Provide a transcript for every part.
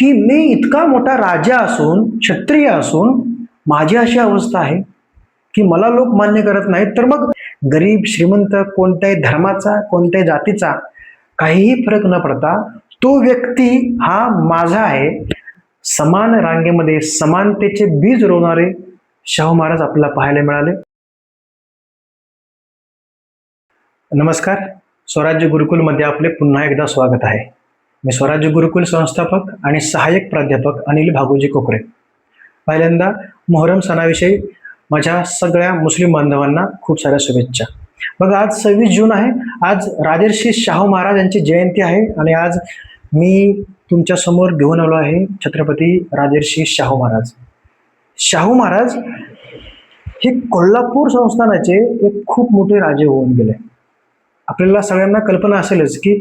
की मी इतका मोठा राजा असून, क्षत्रिय असून माझी अशी अवस्था आहे की मला लोक मान्य करत नाहीत, तर मग गरीब श्रीमंत कोणत्याही धर्माचा, कोणत्याही जातीचा काहीही फरक न पडता तो व्यक्ती हा माझा आहे. समान रांगेमध्ये समानतेचे बीज रोवणारे शाहू महाराज आपल्याला पाहायला मिळाले. नमस्कार, स्वराज्य गुरुकुलमध्ये आपले पुन्हा एकदा स्वागत आहे. मी स्वराज्य गुरुकुल संस्थापक आणि सहाय्यक प्राध्यापक अनिल भागोजी कोकरे. पहिल्यांदा मोहरम सणाविषयी माझ्या सगळ्या मुस्लिम बांधवांना खूप साऱ्या शुभेच्छा. बघा, आज 26 जून आहे. आज राजर्षी शाहू महाराज यांची जयंती आहे आणि आज मी तुमच्या समोर घेऊन आलो आहे छत्रपती राजर्षी शाहू महाराज. शाहू महाराज हे कोल्हापूर संस्थानाचे एक खूप मोठे राजे होऊन गेले. आपल्याला सगळ्यांना कल्पना असेलच की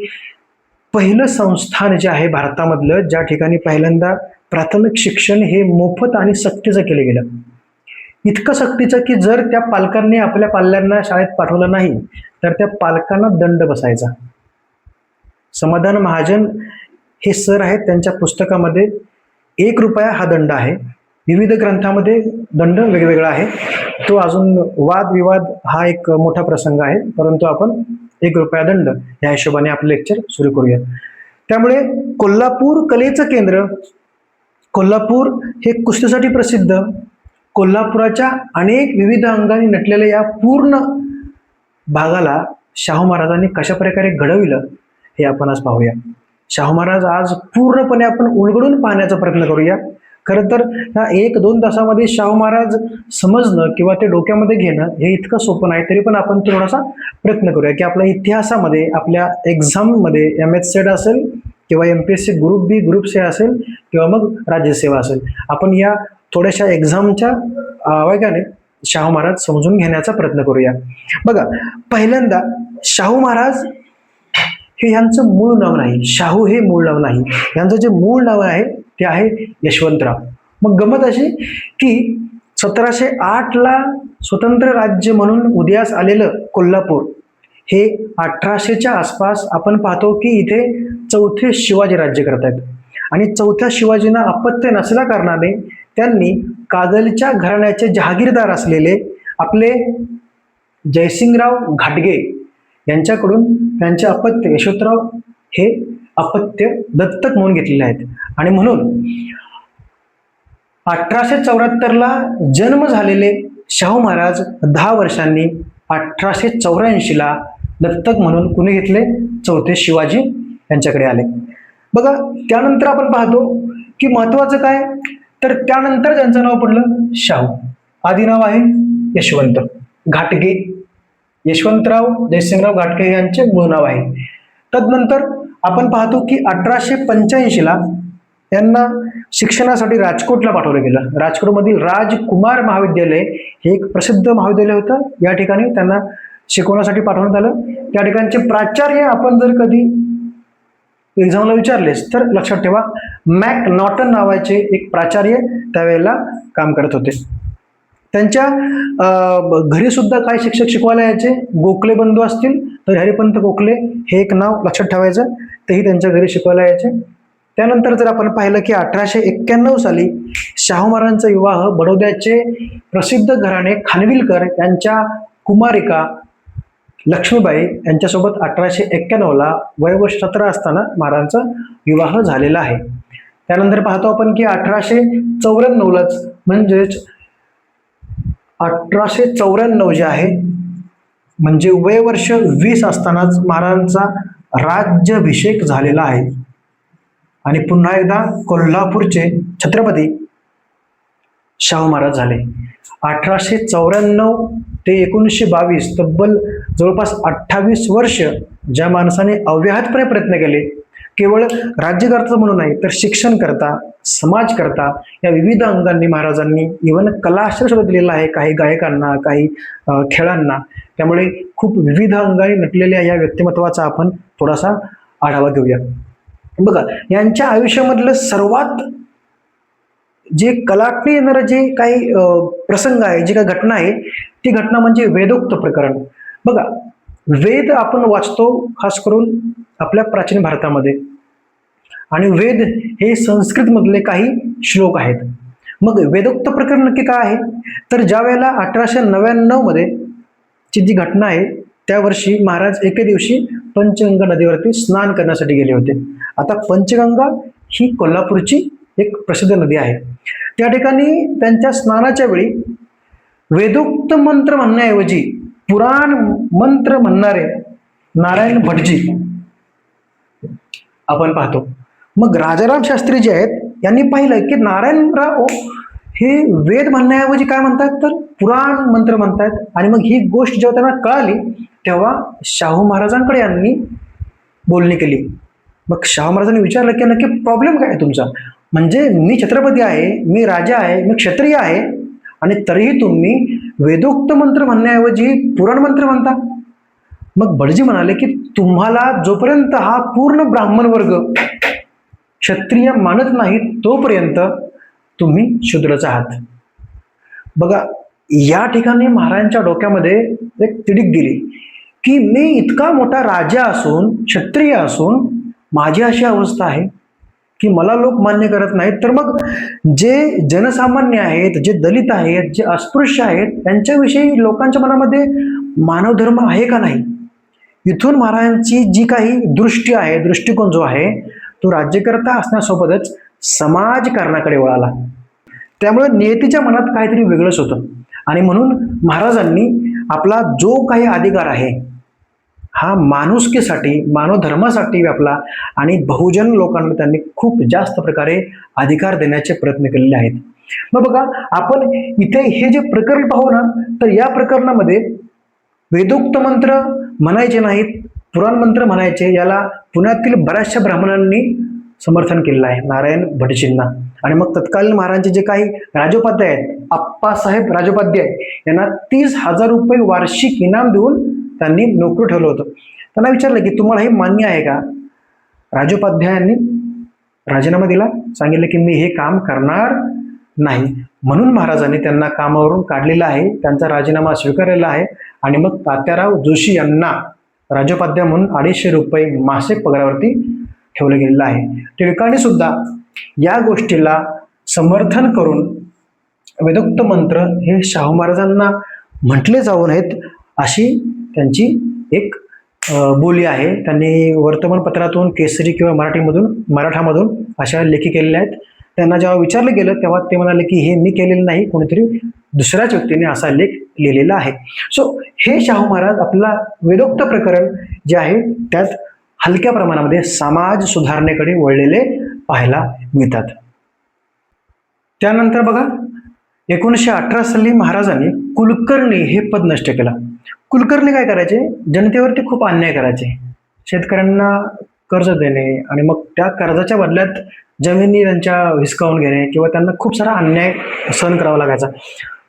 पहिलं संस्थान जे आहे भारतामधलं, ज्या ठिकाणी पहिल्यांदा प्राथमिक शिक्षण हे मोफत आणि सक्तीचं केलं गेलं. इतकं सक्तीचं की जर त्या पालकांनी आपल्या पाल्यांना शाळेत पाठवलं नाही तर त्या पालकांना दंड बसायचा. समाधान महाजन हे सर आहेत, त्यांच्या पुस्तकामध्ये 1 रुपया हा दंड आहे. विविध ग्रंथामध्ये दंड वेगवेगळा आहे. तो अजून वादविवाद हा एक मोठा प्रसंग आहे, परंतु आपण 1 रुपया दंड या हिशोबाने आपलं लेक्चर सुरू करूया. त्यामुळे कोल्हापूर कलेचं केंद्र, कोल्हापूर हे कुस्तीसाठी प्रसिद्ध, कोल्हापुराच्या अनेक विविध अंगाने नटलेल्या या पूर्ण भागाला शाहू महाराजांनी कशा प्रकारे घडविलं हे आपण आज पाहूया. शाहू महाराज आज पूर्णपणे आपण उलगडून पाहण्याचा प्रयत्न करूया. खरं तर ह्या 1-2 तासामध्ये शाहू महाराज समजणं किंवा ते डोक्यामध्ये घेणं हे इतकं सोपं नाही. तरी पण आपण थोडासा प्रयत्न करूया की आपल्या इतिहासामध्ये, आपल्या एक्झाममध्ये MH सेट असेल किंवा MPSC ग्रुप बी, ग्रुप C असेल किंवा मग राज्यसेवा असेल, आपण या थोड्याशा एक्झामच्या वेगाने शाहू महाराज समजून घेण्याचा प्रयत्न करूया. बघा, पहिल्यांदा शाहू महाराज हे यांचं मूळ नाव नाही. शाहू हे मूळ नाव नाही. यांचं जे मूळ नाव आहे ते आहे यशवंतराव. मग गमत अशी की 1708 ला स्वतंत्र राज्य म्हणून उदयास आलेलं कोल्हापूर हे 1800च्या आसपास आपण पाहतो की इथे 4थे शिवाजी राज्य करत आहेत. आणि 4थ्या शिवाजींना अपत्य नसल्या कारणाने त्यांनी कागलच्या घराण्याचे जहागीरदार असलेले आपले जयसिंगराव घाटगे यांच्याकडून त्यांचे अपत्य यशवंतराव हे अपत्य दत्तक म्हणून घेतलेले आहेत. आणि म्हणून 1874 ला जन्म झालेले शाहू महाराज 10 वर्षांनी 1884 ला दत्तक म्हणून कुणी घेतले? 4थे शिवाजी यांच्याकडे आले. बघा, त्यानंतर आपण पाहतो की महत्वाचं काय, तर त्यानंतर त्यांचं नाव पडलं शाहू. आधी नाव आहे यशवंत घाटगे. यशवंतराव जयसिंगराव घाटगे यांचे मूळ नाव आहे. तदनंतर आपण पाहतो की 1885 ला यांना शिक्षणासाठी राजकोटला पाठवलं गेलं. राजकोटमधील राजकुमार महाविद्यालय हे एक प्रसिद्ध महाविद्यालय होतं. या ठिकाणी त्यांना शिकवण्यासाठी पाठवण्यात आलं. त्या ठिकाणचे प्राचार्य आपण जर कधी एक्झामला विचारलेस तर लक्षात ठेवा, मॅक नॉटन नावाचे एक प्राचार्य त्यावेळेला काम करत होते. त्यांच्या घरी सुद्धा काही शिक्षक शिकवायला यायचे. गोखले बंधू असतील तर हरिपंत गोखले हे एक नाव लक्षात ठेवायचं, तेही त्यांच्या घरी शिकवायला यायचे. त्यानंतर जर आपण पाहिलं की 1891 साली शाहू महाराजांचा विवाह बडोद्याचे प्रसिद्ध घराणे खानविलकर यांच्या कुमारिका लक्ष्मीबाई यांच्यासोबत 1891 ला वयवर्ष 17 असताना महाराजांचा विवाह झालेला आहे. त्यानंतर पाहतो आपण की 1894 लाच, म्हणजेच 1894 जे आहे म्हणजे वयवर्ष 20 असतानाच महाराजांचा राज्याभिषेक झालेला आहे. आणि पुन्हा एकदा कोल्हापूरचे छत्रपती शाहू महाराज झाले. 1894 ते 1922 तब्बल जवळपास 28 वर्ष ज्या माणसाने अव्याहतपणे प्रयत्न केले, केवळ राज्यकर्ता म्हणून नाही तर शिक्षण करता, समाज करता, या विविध अंगांनी महाराजांनी इव्हन कलाश्रय सुद्धा दिलेला आहे, काही गायकांना, काही खेळांना. त्यामुळे खूप विविध अंगाने नटलेल्या या व्यक्तिमत्वाचा आपण थोडासा आढावा घेऊया. बघा, यांच्या आयुष्यामधलं सर्वात जे कलाटणी येणारं जे काही प्रसंग आहे, जी काही घटना आहे, ती घटना म्हणजे वेदोक्त प्रकरण. बघा, वेद आपण वाचतो खास करून आपल्या प्राचीन भारतामध्ये, आणि वेद हे संस्कृत मधले काही श्लोक आहेत. मग वेदोक्त प्रकरण नक्की काय आहे, तर ज्या वेळेला 1899 मध्ये ची जी घटना आहे, त्या वर्षी महाराज एके दिवशी पंचगंगा नदीवरती स्नान करण्यासाठी गेले होते. आता पंचगंगा ही कोल्हापूरची एक प्रसिद्ध नदी आहे. त्या ठिकाणी त्यांच्या स्नानाच्या वेळी वेदोक्त मंत्र म्हणण्याऐवजी पुराण मंत्र म्हणणारे नारायण भटजी आपण पाहतो. मग राजाराम शास्त्री जे आहेत यांनी पाहिलं की नारायणराव हे वेद म्हणण्याऐवजी काय म्हणतात, तर पुराण मंत्र म्हणतात. आणि मग ही गोष्ट जेव्हा त्यांना कळाली तेव्हा शाहू महाराजांकडे यांनी बोलणी केली. मग शाहू महाराजांनी विचारलं की नक्की प्रॉब्लेम काय आहे तुमचा, म्हणजे मी छत्रपती आहे, मी राजा आहे, मी क्षत्रिय आहे, आणि तरीही तुम्ही वेदोक्त मंत्र म्हणण्याऐवजी पुराण मंत्र म्हणता. मग भटजी म्हणाले की तुम्हाला जोपर्यंत हा पूर्ण ब्राह्मण वर्ग क्षत्रिय मानत नाही तोपर्यंत तुम्ही शूद्रच आहात. बघा, या ठिकाणी महाराजांच्या डोक्यामध्ये एक तिडीक गेली की मी इतका मोठा राजा असून, क्षत्रिय असून माझी अशी अवस्था आहे की मला लोक मान्य करत नाहीत, तर मग जे जनसामान्य आहेत, जे दलित आहेत, जे अस्पृश्य आहेत, त्यांच्याविषयी लोकांच्या मनामध्ये मानवधर्म आहे का नाही. इथून महाराजांची जी काही दृष्टी आहे, दृष्टिकोन जो आहे, तो राज्यकर्ता असण्यासोबतच समाजकारणाकडे वळाला. त्यामुळे नियतीच्या मनात काहीतरी वेगळंच होतं. आणि म्हणून महाराजांनी आपला जो काही अधिकार आहे हा माणुसकीसाठी, मानवधर्मासाठी व्यापला आणि बहुजन लोकांना त्यांनी खूप जास्त प्रकारे अधिकार देण्याचे प्रयत्न केलेले आहेत. मग बघा, आपण इथे हे जे प्रकरण पाहू ना, तर या प्रकरणामध्ये वेदोक्त मंत्र म्हणायचे नाहीत, पुराण मंत्र म्हणायचे, याला पुण्यातील बऱ्याचशा ब्राह्मणांनी समर्थन केलेलं आहे, नारायण भटजींना. आणि मग तत्कालीन महाराजांचे जे काही राजोपाध्याय आहेत, आप्पासाहेब राजोपाध्याय, यांना 30,000 रुपये वार्षिक इनाम देऊन त्यांनी नोकरी ठेवलं होतं. त्यांना विचारलं की तुम्हाला हे मान्य आहे का. राजोपाध्यायांनी राजीनामा दिला, सांगितलं की मी हे काम करणार नाही. म्हणून महाराजांनी त्यांना कामावरून काढलेलं आहे, त्यांचा राजीनामा स्वीकारलेला आहे. आणि मग तात्याराव जोशी यांना राजोपाध्याय म्हणून 250 रुपये मासिक पगारावरती ठेवलं गेलेलं आहे. टिळकांनी सुद्धा या गोष्टीला समर्थन करून वेदोक्त मंत्र हे शाहू महाराजांना म्हटले जाऊ नयेत अशी त्यांची एक बोली आहे. त्यांनी वर्तमानपत्रातून, केसरी किंवा मराठामधून अशा लेखी केलेल्या आहेत. त्यांना जेव्हा विचारलं गेलं तेव्हा ते म्हणाले की हे मी केलेलं नाही, कोणीतरी दुसऱ्याच व्यक्तीने असा लेख लिहिलेला आहे. सो हे शाहू महाराज आपला वेदोक्त प्रकरण जे आहे त्यात हलक्या प्रमाणामध्ये समाज सुधारणेकडे वळलेले पाहायला मिळतात. त्यानंतर बघा, 1918 साली महाराजांनी कुलकर्णी हे पद नष्ट केलं. कुलकर्णी काय करायचे, जनतेवरती खूप अन्याय करायचे, शेतकऱ्यांना कर्ज देणे आणि मग त्या कर्जाच्या बदल्यात जमिनी त्यांच्या हिसकावून घेणे किंवा त्यांना खूप सारा अन्याय सहन करावा लागायचा.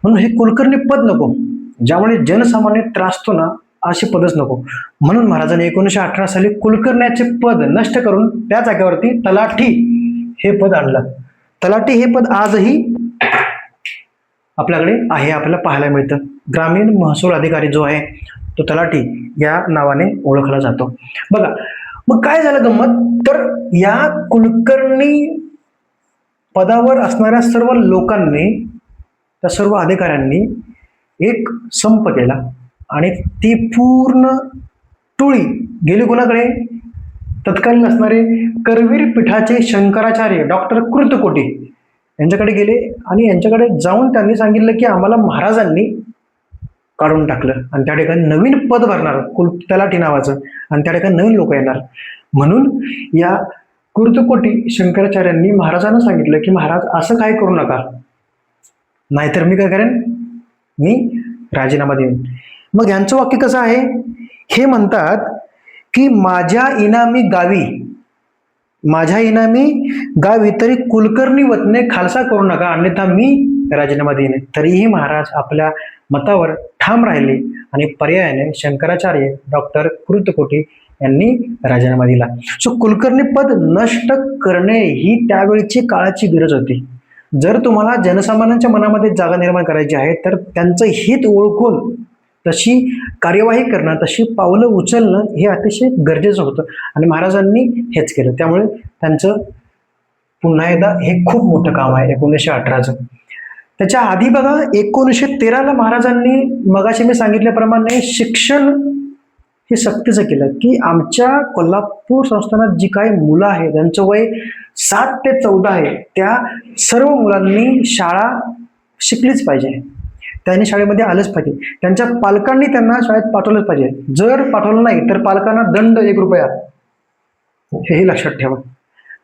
म्हणून हे कुलकर्णी पद नको, ज्यामुळे जनसामान्य त्रासतो ना, अशी पदच नको. म्हणून महाराजांनी 1918 साली कुलकर्ण्याचे पद नष्ट करून त्या जागेवरती तलाठी हे पद आणलं. तलाठी हे पद आजही आपल्याकडे आहे, आपल्याला पाहायला मिळतं. ग्रामीण महसूल अधिकारी जो आहे तो तलाठी या नावाने ओळखला जातो. बघा, मग काय झालं गंमत, तर या कुलकर्णी पदावर असणाऱ्या सर्व लोकांनी, त्या सर्व अधिकाऱ्यांनी एक संप केला आणि ती पूर्ण टोळी गेली कोणाकडे, तत्कालीन असणारे करवीर पीठाचे शंकराचार्य डॉक्टर कृतकोटी यांच्याकडे गेले. आणि यांच्याकडे जाऊन त्यांनी सांगितलं की आम्हाला महाराजांनी काढून टाकलं आणि त्या ठिकाणी नवीन पद भरणार तलाठी नावाचं, आणि त्या ठिकाणी नवीन लोक येणार. म्हणून या कृतकोटी शंकराचार्यांनी महाराजांना सांगितलं की महाराज असं काय करू नका, नाहीतर मी काय करेन, मी राजीनामा देईन. मग यांचं वाक्य कसं आहे, हे म्हणतात की माझ्या इनामी गावी तरी कुलकर्णी वतने खालसा करू नका, अन्यथा मी राजीनामा देईन. तरीही महाराज आपल्या मतावर ठाम राहिले आणि पर्यायाने शंकराचार्य डॉक्टर कृतकोटी यांनी राजीनामा दिला. सो कुलकर्णी पद नष्ट करणे ही त्यावेळची काळाची गरज होती. जर तुम्हाला जनसामान्यांच्या मनामध्ये जागा निर्माण करायची आहे तर त्यांचं हित ओळखून तशी कार्यवाही करणं, तशी पावलं उचलणं हे अतिशय गरजेचं होतं आणि महाराजांनी हेच केलं. त्यामुळे त्यांचं पुन्हा एकदा हे खूप मोठं काम आहे 1918चं. त्याच्या आधी बघा 1913ला महाराजांनी मगाशी मी सांगितल्याप्रमाणे शिक्षण हे सक्तीचं केलं की आमच्या कोल्हापूर संस्थानात जी काही मुलं आहेत ज्यांचं वय 7 ते 14 आहे त्या सर्व मुलांनी शाळा शिकलीच पाहिजे, त्यांनी शाळेमध्ये आलंच पाहिजे, त्यांच्या पालकांनी त्यांना शाळेत पाठवलंच पाहिजे. जर पाठवलं नाही तर पालकांना दंड 1 रुपया, हेही लक्षात ठेवा.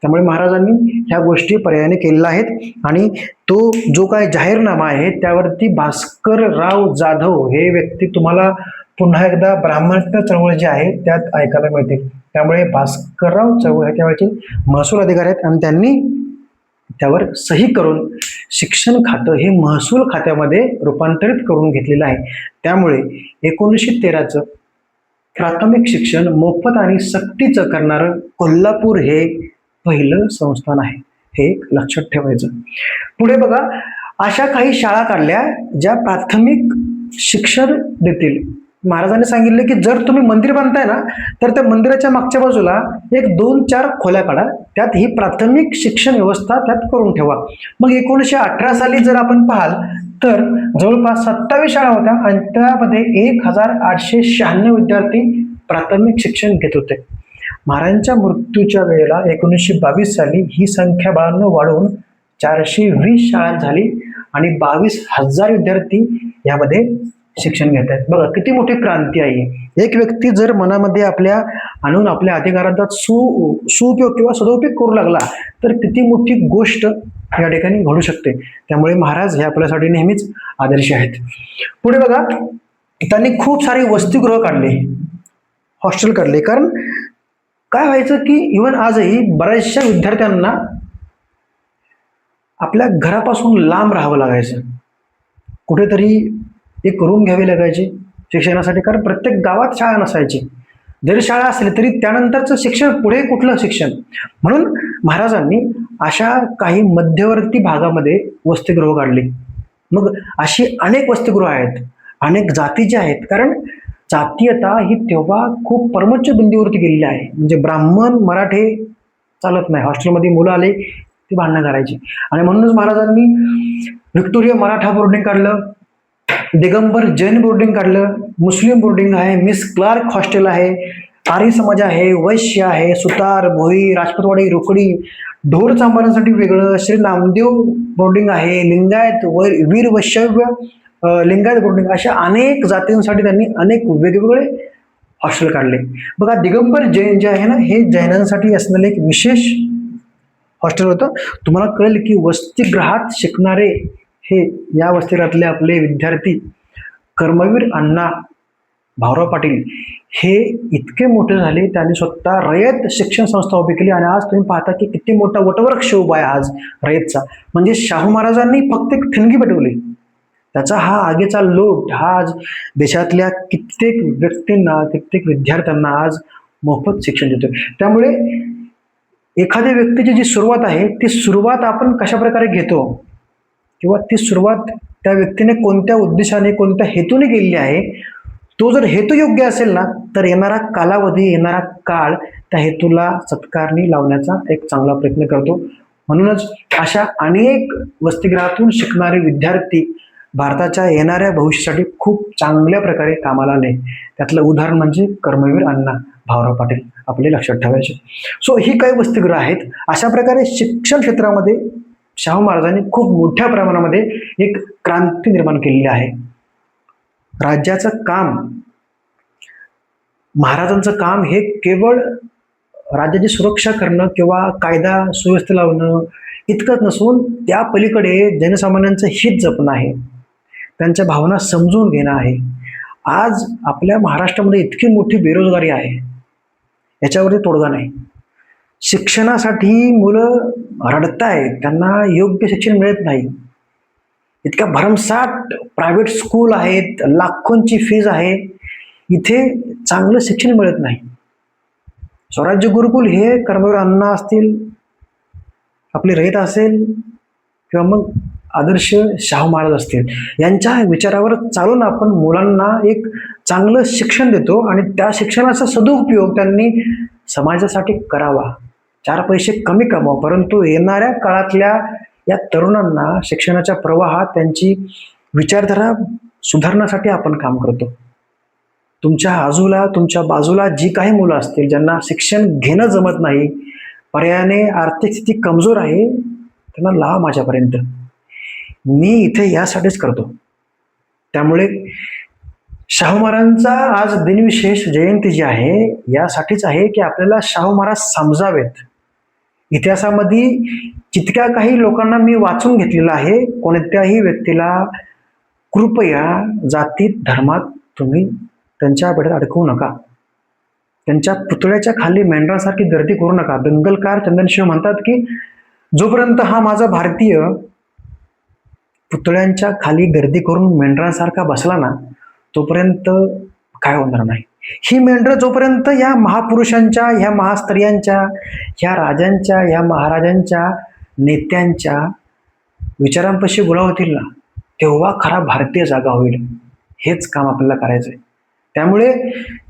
त्यामुळे महाराजांनी ह्या गोष्टी पर्यायाने केलेल्या आहेत आणि तो जो काय जाहीरनामा आहे त्यावरती भास्करराव जाधव हे व्यक्ती तुम्हाला पुन्हा एकदा ब्राह्मणत्व चळवळ जी आहे त्यात ऐकायला मिळते. त्यामुळे भास्करराव चळवळ हे त्यावेळेचे महसूल अधिकारी आहेत आणि त्यांनी त्यावर सही करून शिक्षण खातं हे महसूल खात्यामध्ये रूपांतरित करून घेतलेलं आहे. त्यामुळे 1913चं प्राथमिक शिक्षण मोफत आणि सक्तीचं करणारं कोल्हापूर हे पहिलं संस्थान आहे, हे एक लक्षात ठेवायचं. पुढे बघा अशा काही शाळा काढल्या ज्या प्राथमिक शिक्षण देतील. महाराजांनी सांगितले की जर तुम्ही मंदिर बांधताय ना तर त्या मंदिराच्या मागच्या बाजूला 1-2-4 खोल्या काढा, त्यात ही प्राथमिक शिक्षण व्यवस्था त्यात करून ठेवा. मग 1918 साली जर आपण पाहाल तर जवळपास 27 शाळा होत्या आणि त्यामध्ये 1896 विद्यार्थी प्राथमिक शिक्षण घेत होते. महाराजांच्या मृत्यूच्या वेळेला 1922 साली ही संख्या बाळांनो वाढून 420 शाळा झाली आणि 22,000 विद्यार्थी यामध्ये शिक्षण घेत आहेत. बघा किती मोठी क्रांती आहे. एक व्यक्ती जर मनामध्ये आपल्या आणून आपल्या अधिकारांचा सुउपयोग किंवा सदुपयोग करू लागला तर किती मोठी गोष्ट या ठिकाणी घडू शकते. त्यामुळे महाराज हे आपल्यासाठी नेहमीच आदर्श आहेत. पुढे बघा त्यांनी खूप सारी वसतिगृह काढले, हॉस्टेल काढले. कारण काय व्हायचं की इव्हन आजही बऱ्याचशा विद्यार्थ्यांना आपल्या घरापासून लांब राहावं लागायचं, कुठेतरी एक रूम घ्यावी लागायची शिक्षणासाठी, कारण प्रत्येक गावात शाळा नसायची. जरी शाळा असली तरी त्यानंतरचं शिक्षण, पुढे कुठलं शिक्षण. म्हणून महाराजांनी अशा काही मध्यवर्ती भागामध्ये वसतिगृह काढली. मग अशी अनेक वसतिगृह आहेत, अनेक जातीचे आहेत. कारण जातीयता ही तेव्हा खूप परमोच्च बिंदूवरती गेलेली आहे. म्हणजे ब्राह्मण मराठे चालत नाही, हॉस्टेलमध्ये मुलं आले ती भांडणं करायची. आणि म्हणूनच महाराजांनी व्हिक्टोरिया मराठा बोर्डिंग काढलं, दिगंबर जैन बोर्डिंग काढलं, मुस्लिम बोर्डिंग आहे, मिस क्लार्क हॉस्टेल आहे, आर्य समाज आहे, वैश्य आहे, सुतार, भोई, राजपूतवाडी, रोकडी, ढोर सांभाळण्यासाठी वेगळं, श्री नामदेव बोर्डिंग आहे, लिंगायत वीर वैश्यव्य लिंगायत बोर्डिंग, अशा अनेक जातींसाठी त्यांनी अनेक वेगवेगळे हॉस्टेल काढले. बघा दिगंबर जैन जे आहे ना हे जैनांसाठी असलेलं एक विशेष हॉस्टेल होतं. तुम्हाला कळेल की वसतिगृहात शिकणारे हे या वसतिगृहातले आपले विद्यार्थी कर्मवीर अण्णा भाऊराव पाटील हे इतके मोठे झाले, त्यांनी स्वतः रयत शिक्षण संस्था उभी केली. आणि आज तुम्ही पाहता की किती मोठा वटवृक्ष उभा आहे आज रयतचा. म्हणजे शाहू महाराजांनी फक्त एक ठिणगी पेटवली, त्याचा हा आगेचा लोट हा आज देशातल्या कित्येक व्यक्तींना, कित्येक विद्यार्थ्यांना आज मोफत शिक्षण देतोय. त्यामुळे एखाद्या व्यक्तीची जी सुरुवात आहे ती सुरुवात आपण कशा प्रकारे घेतो किंवा ती सुरुवात त्या व्यक्तीने कोणत्या उद्देशाने, कोणत्या हेतूने केलेली आहे, तो जर हेतू योग्य असेल ना तर येणारा कालावधी, येणारा काळ त्या हेतूला सत्कारणी लावण्याचा एक चांगला प्रयत्न करतो. म्हणूनच अशा अनेक वसतिगृहातून शिकणारे विद्यार्थी भारताच्या येणाऱ्या भविष्यासाठी खूप चांगल्या प्रकारे कामाला आले. त्यातलं उदाहरण म्हणजे कर्मवीर अण्णा भाऊराव पाटील, आपले लक्षात ठेवायचे. सो ही काही वसतिगृह आहेत. अशा प्रकारे शिक्षण क्षेत्रामध्ये शाहू महाराजांनी खूप मोठ्या प्रमाणामध्ये एक क्रांती निर्माण केलेली आहे. राज्याचं काम, महाराजांचं काम हे केवळ राज्याची सुरक्षा करणं किंवा कायदा सुव्यवस्था लावणं इतकंच नसून त्या पलीकडे जनसामान्यांचं हित जपणं आहे, त्यांच्या भावना समजून घेणं आहे. आज आपल्या महाराष्ट्रामध्ये इतकी मोठी बेरोजगारी आहे, याच्यावरती तोडगा नाही. शिक्षणासाठी मुलं रडतायत, त्यांना योग्य शिक्षण मिळत नाही. इतक्या भरमसाठ प्रायव्हेट स्कूल आहेत, लाखोंची फीज आहे, इथे चांगलं शिक्षण मिळत नाही. स्वराज्य गुरुकुल हे कर्मवीर अण्णा असतील, आपले रयत असेल किंवा मग आदर्श शाहू महाराज असतील, यांच्या विचारावर चालून आपण मुलांना एक चांगलं शिक्षण देतो आणि त्या शिक्षणाचा सदुपयोग त्यांनी समाजासाठी करावा. 4 पैसे कमी कमावा, परंतु येणाऱ्या काळातल्या या तरुणांना शिक्षणाच्या प्रवाहात त्यांची विचारधारा सुधारण्यासाठी आपण काम करतो. तुमच्या बाजूला जी काही मुलं असतील ज्यांना शिक्षण घेणं जमत नाही, पर्यायाने आर्थिक स्थिती कमजोर आहे, त्यांना लावा माझ्यापर्यंत. मी इथे यासाठीच करतो. त्यामुळे शाहू महाराजांचा आज दिनविशेष जयंती जी आहे यासाठीच आहे की आपल्याला शाहू महाराज समजावेत. इतिहासामध्ये जितक्या काही लोकांना मी वाचून घेतलेलं आहे, कोणत्याही व्यक्तीला कृपया जातीत धर्मात तुम्ही त्यांच्या बेड्यात अडकवू नका. त्यांच्या पुतळ्याच्या खाली मेंढरासारखी गर्दी करू नका. दंगलकार चंदनशिव म्हणतात की जोपर्यंत हा माझा भारतीय पुतळ्यांच्या खाली गर्दी करून मेंढरांसारखा बसला ना, तोपर्यंत काय होणार नाही. ही मेंढरं जोपर्यंत या महापुरुषांच्या, ह्या महास्त्रियांच्या, ह्या राजांच्या, ह्या महाराजांच्या, नेत्यांच्या विचारांपाशी गोळा होतील ना, तेव्हा खरा भारतीय जागा होईल. हेच काम आपल्याला करायचं आहे. त्यामुळे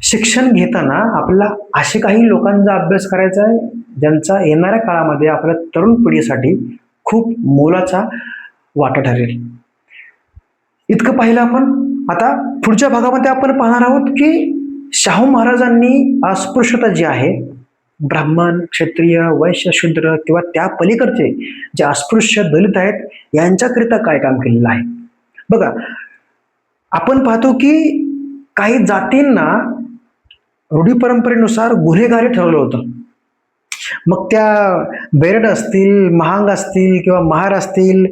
शिक्षण घेताना आपल्याला असे काही लोकांचा अभ्यास करायचा आहे ज्यांचा येणाऱ्या काळामध्ये आपल्या तरुण पिढीसाठी खूप मोलाचा वाटा ठरेल. इतकं पाहिलं आपण. आता पुढच्या भागामध्ये आपण पाहणार आहोत की शाहू महाराजांनी अस्पृश्यता जी आहे, ब्राह्मण, क्षत्रिय, वैश्य, शूद्र किंवा त्या पलीकडचे जे अस्पृश्य दलित आहेत यांच्याकरिता काय काम केलेलं आहे. बघा, आपण पाहतो की काही जातींना रूढी परंपरेनुसार गुन्हेगारी ठरवलं होतं. मग त्या बेरड असतील, महांग असतील किंवा महार असतील,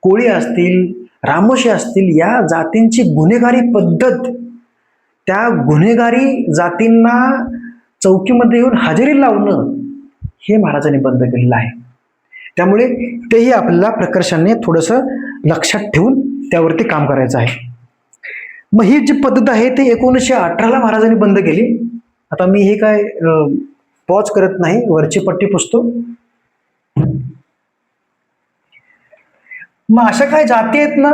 कोळी असतील, रामोशी असतील, या जातींची गुन्हेगारी पद्धत, त्या गुन्हेगारी जातींना चौकीमध्ये येऊन हजेरी लावणं हे महाराजांनी बंद केलेलं आहे. त्यामुळे तेही आपल्याला प्रकर्षाने थोडंसं लक्षात ठेवून त्यावरती काम करायचं आहे. मग ही जी पद्धत आहे ते 1918ला महाराजांनी बंद केली. आता मी हे काय पॉज करत नाही, वरची पट्टी पुसतो. मग अशा काही जाती आहेत ना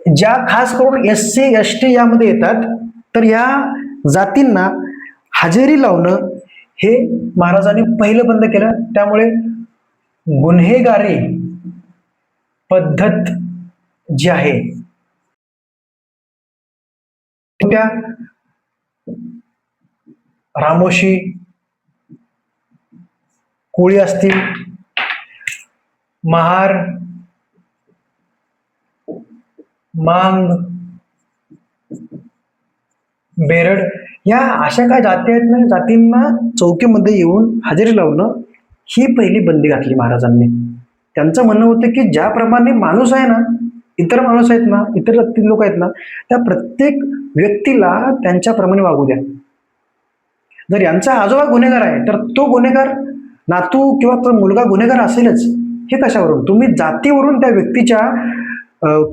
ज्या खास करून SC ST यामध्ये येतात, तर या जातींना हजेरी लावणं हे महाराजांनी पहिलं बंद केलं. त्यामुळे गुन्हेगारी पद्धत जी आहे त्या रामोशी, कोळी असतील, महार, मांग, बेरड, या अशा काय जाती आहेत ना, जातींना चौकीमध्ये येऊन हजेरी लावणं ही पहिली बंदी घातली महाराजांनी. त्यांचं म्हणणं होतं की ज्याप्रमाणे माणूस आहे ना, इतर माणूस आहेत ना, इतर लोक आहेत ना, त्या प्रत्येक व्यक्तीला त्यांच्याप्रमाणे वागू द्या. जर यांचा आजोबा गुन्हेगार आहे तर तो गुन्हेगार नातू किंवा तो मुलगा गुन्हेगार असेलच. हे कशावरून? तुम्ही जातीवरून त्या व्यक्तीच्या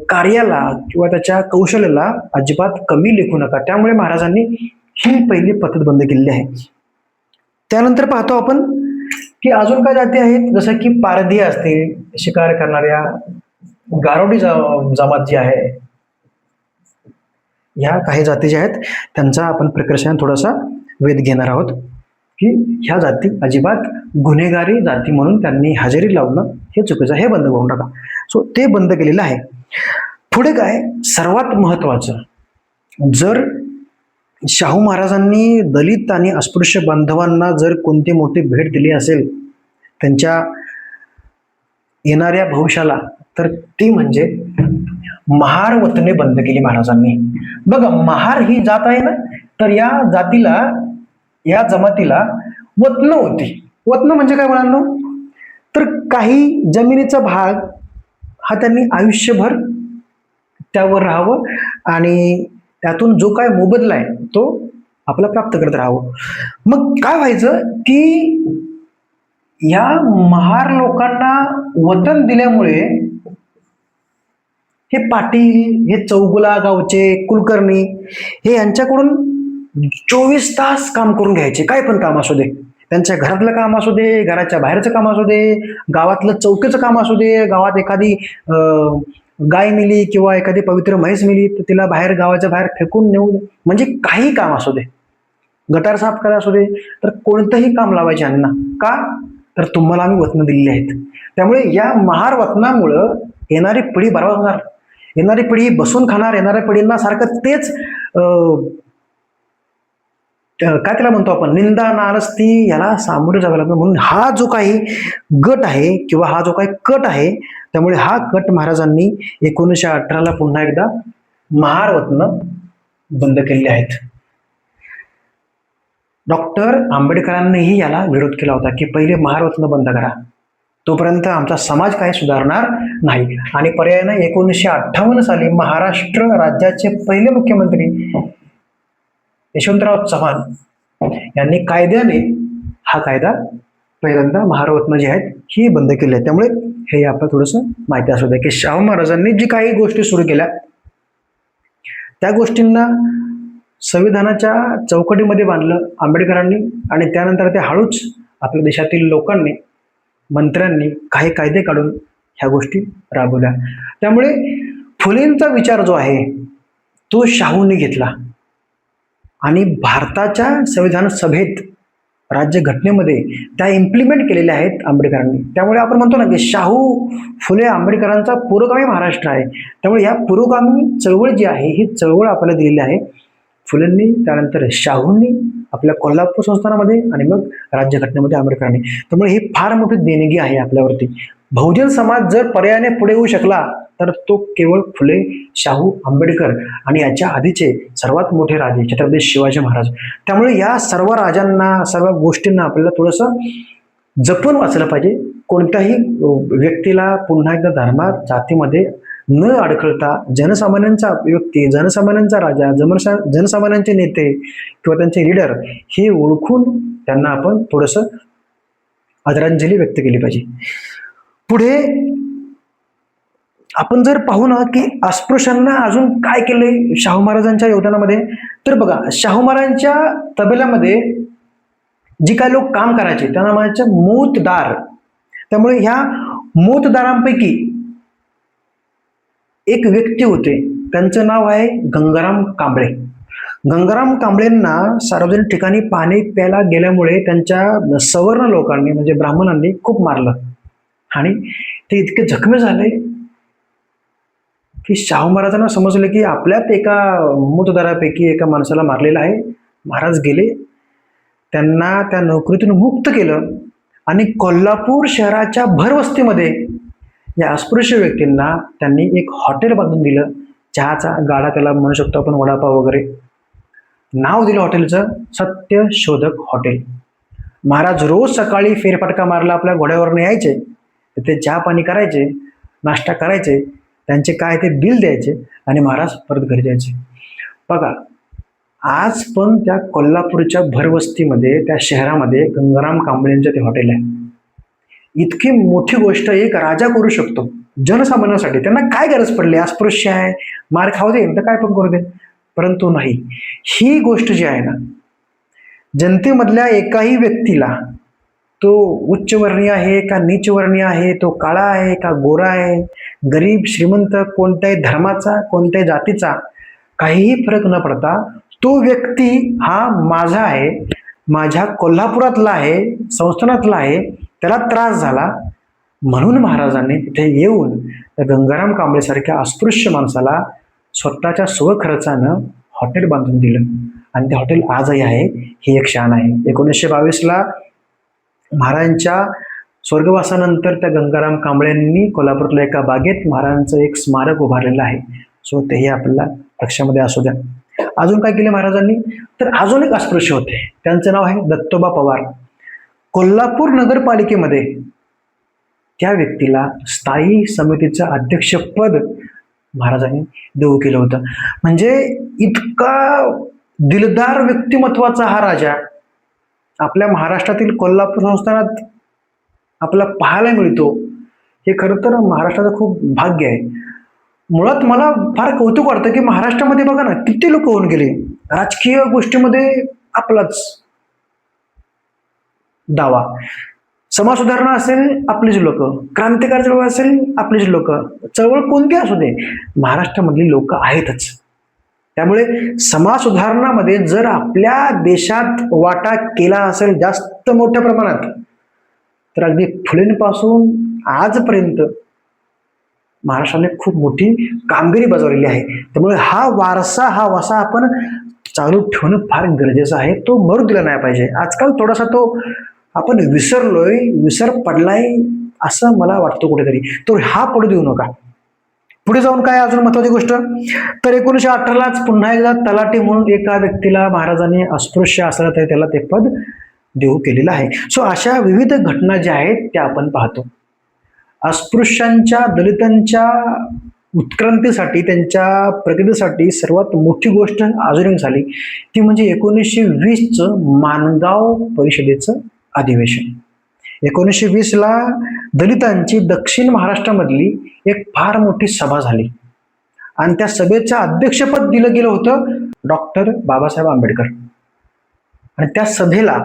कार्याला किंवा त्याच्या कौशल्याला अजिबात कमी लेखू नका. त्यामुळे महाराजांनी ही पहिली पद्धत बंद केलेली आहे. त्यानंतर पाहतो आपण की अजून काय जाती आहेत, जसं की पारधी असतील, शिकार करणाऱ्या, गारोडी जमात जी आहे, ह्या काही जाती ज्या आहेत त्यांचा आपण प्रकर्षाने थोडासा वेध घेणार आहोत की ह्या जाती अजिबात गुन्हेगारी जाती म्हणून त्यांनी हजेरी लावणं हे चुकीचं, हे बंद करून टाका. सो ते बंद केलेलं आहे. पुढे काय सर्वात महत्वाचं, जर शाहू महाराजांनी दलित आणि अस्पृश्य बांधवांना जर कोणती मोठी भेट दिली असेल त्यांच्या येणाऱ्या भविष्याला, तर ती म्हणजे महार वतने बंद केली महाराजांनी. बघा, महार ही जात आहे ना, तर या जातीला, या जमातीला वतन होती. वतन म्हणजे काय म्हणालो, तर काही जमिनीचा भाग हा त्यांनी आयुष्यभर त्यावर राहावं आणि त्यातून जो काय मोबदला आहे तो आपला प्राप्त करत राहावं. मग काय व्हायचं की या महार लोकांना वतन दिल्यामुळे हे पाटील, हे चौगुला गावचे कुलकर्णी, हे यांच्याकडून 24 तास काम करून घ्यायचे. काय पण काम असू दे, त्यांच्या घरातलं काम असू दे, घराच्या बाहेरचं काम असू दे, गावातलं चौकीचं काम असू दे, गावात एखादी गाय मिली किंवा एखादी पवित्र म्हैस मिली तर तिला बाहेर, गावाच्या बाहेर फेकून नेऊन, म्हणजे काही काम असू दे, गटार साफ करा असू दे, तर कोणतंही काम लावायचे यांना. का? तर तुम्हाला आम्ही वचनं दिलेली आहेत. त्यामुळे या महार वचनामुळं येणारी पिढी बरोबर होणार, येणारी पिढी बसून खाणार, येणाऱ्या पिढींना सारखं तेच काय त्याला म्हणतो आपण, निंदा नारस्ती याला सामोरे जावं लागतं. म्हणून हा जो काही गट आहे किंवा हा जो काही कट आहे, त्यामुळे हा कट महाराजांनी 1918ला पुन्हा एकदा महार वतनं बंद केलेले आहेत. डॉक्टर आंबेडकरांनीही याला विरोध केला होता की पहिले महार वतनं बंद करा, तोपर्यंत आमचा समाज काही सुधारणार नाही. आणि पर्यायाने 1958 साली महाराष्ट्र राज्याचे पहिले मुख्यमंत्री यशवंतराव चव्हाण यांनी कायद्याने हा कायदा पहिल्यांदा महारवतनं जे आहेत ही बंद केली आहे. त्यामुळे हे आपण थोडंसं माहिती असू द्या की शाहू महाराजांनी जी काही गोष्टी सुरू केल्या त्या गोष्टींना संविधानाच्या चौकटीमध्ये बांधलं आंबेडकरांनी, आणि त्यानंतर ते हळूच आपल्या देशातील लोकांनी, मंत्र्यांनी काही कायदे काढून ह्या गोष्टी राबवल्या. त्यामुळे फुलेंचा विचार जो आहे तो शाहूंनी घेतला आणि भारताच्या संविधान सभेत, राज्यघटनेमध्ये त्या इम्प्लिमेंट केलेल्या आहेत आंबेडकरांनी. त्यामुळे आपण म्हणतो ना की शाहू फुले आंबेडकरांचा पुरोगामी महाराष्ट्र आहे. त्यामुळे या पुरोगामी चळवळ जी आहे ही चळवळ आपल्याला दिलेली आहे फुलेंनी, त्यानंतर शाहूंनी आपल्या कोल्हापूर संस्थानामध्ये, आणि मग राज्यघटनेमध्ये आंबेडकरांनी. त्यामुळे ही फार मोठी देणगी आहे आपल्यावरती. बहुजन समाज जर पर्यायाने पुढे येऊ शकला तर तो केवळ फुले, शाहू, आंबेडकर आणि याच्या आधीचे सर्वात मोठे राजे छत्रपती शिवाजी महाराज. त्यामुळे या सर्व राजांना, सर्व गोष्टींना आपल्याला थोडंसं जपून वाचलं पाहिजे. कोणत्याही व्यक्तीला पुन्हा एकदा धर्मात, जातीमध्ये न अडखळता जनसामान्यांचा व्यक्ती, जनसामान्यांचा राजा, जनसामान्यांचे नेते किंवा त्यांचे लीडर हे ओळखून त्यांना आपण थोडंसं आदरांजली व्यक्त केली पाहिजे. पुढे आपण जर पाहू ना की अस्पृश्यांना अजून काय केलंय शाहू महाराजांच्या योगदानामध्ये, तर बघा शाहू महाराजांच्या तबेल्यामध्ये जी काय लोक काम करायचे त्यांना म्हणायचे मोतदार. त्यामुळे ह्या मोतदारांपैकी एक व्यक्ती होते, त्यांचं नाव आहे गंगाराम कांबळे. गंगाराम कांबळेंना सार्वजनिक ठिकाणी पाणी प्यायला गेल्यामुळे त्यांच्या सवर्ण लोकांनी, म्हणजे ब्राह्मणांनी खूप मारलं आणि ते इतके जखमी झाले की शाहू महाराजांना समजले की आपल्यात एका मोतदारापैकी एका माणसाला मारलेलं आहे. महाराज गेले, त्यांना त्या नोकरीतून मुक्त केलं आणि कोल्हापूर शहराच्या भरवस्तीमध्ये या अस्पृश्य व्यक्तींना त्यांनी एक हॉटेल बांधून दिलं. चहाचा गाडा त्याला म्हणू शकतो आपण, वडापाव वगैरे. नाव दिलं हॉटेलचं सत्यशोधक हॉटेल. महाराज रोज सकाळी फेरफटका मारला आपल्या घोड्यावरनं यायचे, तिथे चहा पाणी करायचे, नाश्ता करायचे, त्यांचे काय ते बिल द्यायचे आणि महाराज परत घरी जायचे. बघा आज पण त्या कोल्हापूरच्या भरवस्तीमध्ये, त्या शहरामध्ये गंगाराम कांबळेंचं ते हॉटेल आहे. इतकी मोठी गोष्ट एक राजा करू शकतो जनसामान्यासाठी. त्यांना काय गरज पडली, अस्पृश्य आहे, मार खाऊ दे तर काय पण करू दे, परंतु नाही, ही गोष्ट जी आहे ना, जनतेमधल्या एकाही व्यक्तीला, तो उच्चवर्णीय आहे का नीचवर्णीय आहे, तो काळा आहे का गोरा आहे, गरीब श्रीमंत, कोणत्याही धर्माचा, कोणत्याही जातीचा, काहीही फरक न पडता तो व्यक्ती हा माझा आहे, माझ्या कोल्हापुरातला आहे, संस्थानातला आहे, त्याला त्रास झाला म्हणून महाराजांनी तिथे येऊन त्या गंगाराम कांबळेसारख्या अस्पृश्य माणसाला स्वतःच्या स्वखर्चानं हॉटेल बांधून दिलं. आणि ते हॉटेल आजही आहे. ही एक शान आहे. 1922ला महाराजांच्या स्वर्गवासानंतर त्या गंगाराम कांबळेंनी कोल्हापूरला एका बागेत महाराजांचं एक स्मारक उभारलेलं आहे. सो तेही आपल्याला लक्षामध्ये असू द्या. अजून काय केले महाराजांनी, तर अजून एक अस्पृश्य होते, त्यांचं नाव आहे दत्तोबा पवार. कोल्हापूर नगरपालिकेमध्ये त्या व्यक्तीला स्थायी समितीचं अध्यक्षपद महाराजांनी देऊ केलं होतं. म्हणजे इतका दिलदार व्यक्तिमत्वाचा हा राजा आपल्या महाराष्ट्रातील कोल्हापूर संस्थानात आपल्याला पाहायला मिळतो. हे खरं तर महाराष्ट्राचं खूप भाग्य आहे. मुळात मला फार कौतुक वाटतं की महाराष्ट्रामध्ये बघा ना किती लोक होऊन गेले, राजकीय गोष्टीमध्ये आपलाच दावा, समाज सुधारणा असेल आपलीच लोक, क्रांतिकारी चळवळ असेल आपलीच लोक, चळवळ कोणती असू दे महाराष्ट्रामधली लोक आहेतच. त्यामुळे समाज सुधारणामध्ये जर आपल्या देशात वाटा केला असेल जास्त मोठ्या प्रमाणात, तर अगदी फुलेंपासून आजपर्यंत महाराष्ट्राने खूप मोठी कामगिरी बजावलेली आहे. त्यामुळे हा वारसा, हा वसा आपण चालू ठेवणं फार गरजेचं आहे. तो मरू दिला नाही पाहिजे. आजकाल थोडासा तो आपण विसरलोय, विसर पडलाय असं मला वाटतं कुठेतरी. तो हा पडू देऊ नका. पुढे जाऊन काय अजून महत्वाची गोष्ट, तर 1918लाच पुन्हा एकदा तलाठी म्हणून एका व्यक्तीला महाराजांनी अस्पृश्य असला तरी त्याला ते पद देऊ केलेलं आहे. सो अशा विविध घटना ज्या आहेत त्या आपण पाहतो. अस्पृश्यांच्या, दलितांच्या उत्क्रांतीसाठी, त्यांच्या प्रगतीसाठी सर्वात मोठी गोष्ट अजून एक झाली ती म्हणजे 1920चं माणगाव परिषदेचं अधिवेशन. 1920ला दलितांची दक्षिण महाराष्ट्रामधली एक फार मोठी सभा झाली आणि त्या सभेचं अध्यक्षपद दिलं गेलं होतं डॉक्टर बाबासाहेब आंबेडकर. आणि त्या सभेला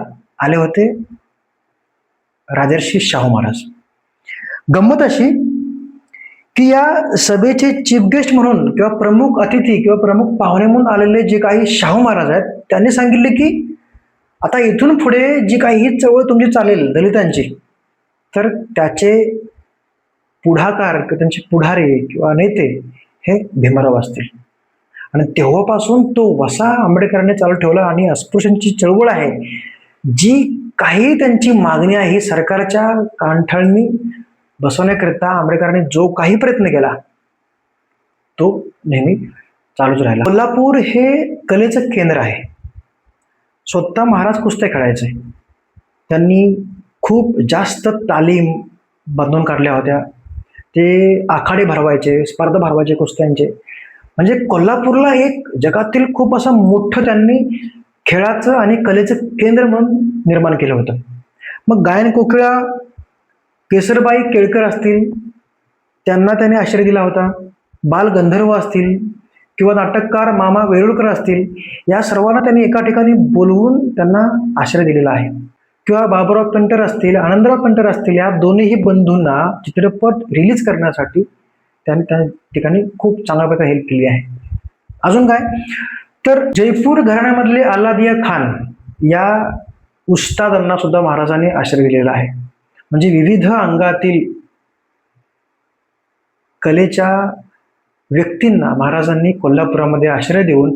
आले होते राजर्षी शाहू महाराज. गंमत अशी की या सभेचे चीफ गेस्ट म्हणून किंवा प्रमुख अतिथी किंवा प्रमुख पाहुणे म्हणून आलेले जे काही शाहू महाराज आहेत त्यांनी सांगितले की आता इथून पुढे जी काही ही चळवळ तुमची चालेल दलितांची, तर त्याचे पुढाकार किंवा त्यांचे पुढारी किंवा नेते हे भीमराव असतील. आणि तेव्हापासून तो वसा आंबेडकरांनी चालू ठेवला आणि अस्पृश्यांची चळवळ आहे, जी काही त्यांची मागणी आहे सरकारच्या कानठळणी बसवण्याकरिता आंबेडकरांनी जो काही प्रयत्न केला तो नेहमी चालूच राहिला. कोल्हापूर हे कलेचं केंद्र आहे. स्वतः महाराज कुस्त्या खेळायचे. त्यांनी खूप जास्त तालीम बांधून काढल्या होत्या. ते आखाडे भरवायचे, स्पर्धा भरवायचे कुस्त्यांचे. म्हणजे कोल्हापूरला एक जगातील खूप असं मोठं त्यांनी खेळाचं आणि कलेचं केंद्र म्हणून निर्माण केलं होतं. मग गायन कोकिळा केसरबाई केळकर असतील, त्यांना त्याने आश्रय दिला होता. बाल गंधर्व असतील किंवा नाटककार मामा वेरुळकर असतील, या सर्वांना त्यांनी एका ठिकाणी बोलवून त्यांना आश्रय दिलेला आहे. किंवा बाबुराव पेंटर असतील, आनंदराव पेंटर असतील, या दोन्ही बंधूंना चित्रपट रिलीज करण्यासाठी त्यांनी त्या ठिकाणी खूप चांगल्या प्रकारे हेल्प केली आहे. अजून काय, तर जयपूर घराण्यामधले अल्लादिया खान या उस्तादांना सुद्धा महाराजांनी आश्रय दिलेला आहे. म्हणजे विविध अंगातील कलेच्या व्यक्तींना महाराजांनी कोल्हापुरामध्ये आश्रय देऊन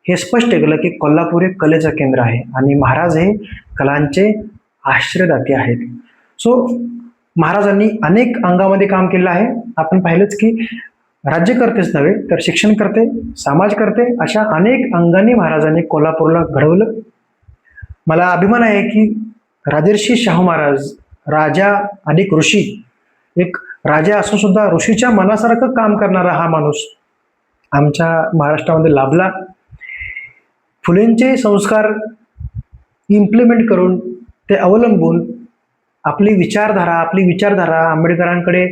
हे स्पष्ट केलं की कोल्हापूर हे कलेचं केंद्र आहे आणि महाराज हे कलांचे आश्रयदाते आहेत. सो महाराजांनी अनेक अंगामध्ये काम केलं आहे. आपण पाहिलंच की राज्यकर्तेच नव्हे तर शिक्षणकर्ते, समाजकर्ते अशा अनेक अंगांनी महाराजांनी कोल्हापूरला घडवलं. मला अभिमान आहे की राजर्षी शाहू महाराज, राजा अनेक ऋषी, एक राजा असून सुद्धा ऋषीच्या मनासारखं काम करणारा हा माणूस आमच्या महाराष्ट्रामध्ये लाभला. फुलेंचे संस्कार इम्प्लिमेंट करून ते अवलंबून आपली विचारधारा आंबेडकरांकडे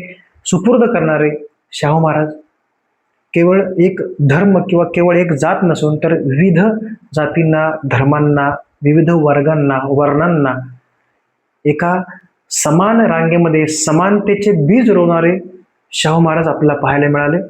सुपूर्द करणारे शाहू महाराज केवळ एक धर्म किंवा केवळ एक जात नसून तर विविध जातींना, धर्मांना, विविध वर्गांना, वर्णांना एका समान रांगेमध्ये समानतेचे बीज रोवणारे शाहू महाराज आपल्याला पाहायला मिळाले.